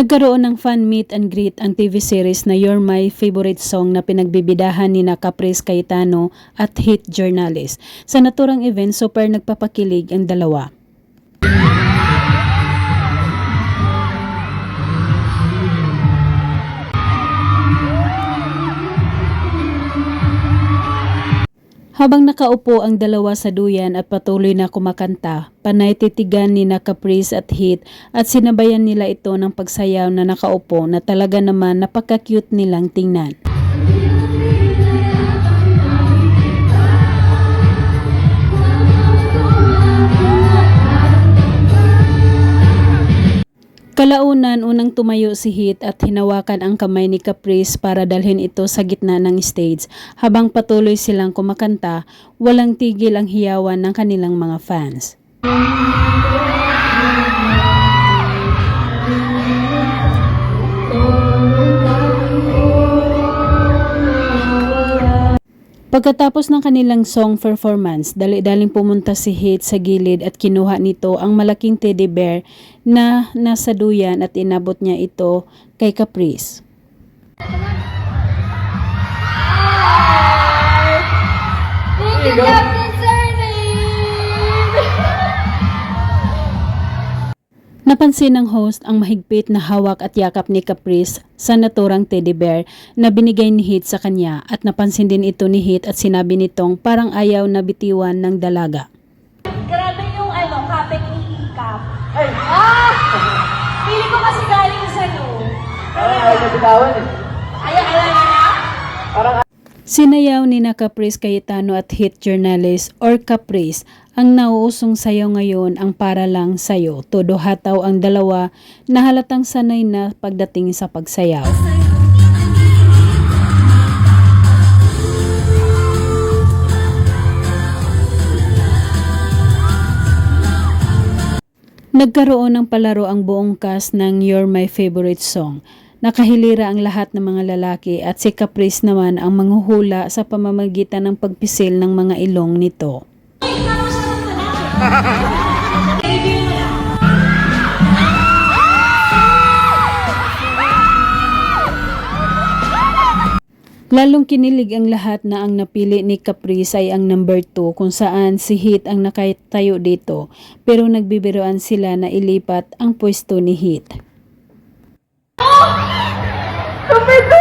Nagkaroon ng fan meet and greet ang TV series na You're My Favorite Song na pinagbibidahan ni Caprice Cayetano at Hit Journalist. Sa naturang event, super nagpapakilig ang dalawa. Habang nakaupo ang dalawa sa duyan at patuloy na kumakanta, panay titigan ni Caprice at Hit at sinabayan nila ito ng pagsayaw na nakaupo na talaga naman napaka-cute nilang tingnan. Kalaunan, unang tumayo si Hit at hinawakan ang kamay ni Caprice para dalhin ito sa gitna ng stage. Habang patuloy silang kumakanta, walang tigil ang hiyawan ng kanilang mga fans. Pagkatapos ng kanilang song performance, dali-daling pumunta si Hit sa gilid at kinuha nito ang malaking teddy bear na nasa duyan at inabot niya ito kay Caprice. Thank you, Captain Surname! Napansin ng host ang mahigpit na hawak at yakap ni Caprice sa naturang teddy bear na binigay ni Hit sa kanya at napansin din ito ni Hit at sinabi nitong parang ayaw na bitiwan ng dalaga. Grabe yung kapit ni Cap. Pili ko kasi galing sa loo. Ayaw na bitawan eh. Ayaw na? Sinayaw ni Caprice Cayetano at Hit Journalist or Caprice ang nauusong sayaw ngayon ang Para Lang Sa'yo. Todo hataw ang dalawa na halatang sanay na pagdating sa pagsayaw. Nagkaroon ng palaro ang buong cast ng You're My Favorite Song. Nakahilira ang lahat ng mga lalaki at si Caprice naman ang manghuhula sa pamamagitan ng pagpisil ng mga ilong nito. Lalong kinilig ang lahat na ang napili ni Caprice ay ang number 2 kung saan si Hit ang nakatayo dito pero nagbibiroan sila na ilipat ang pwesto ni Hit. Kapit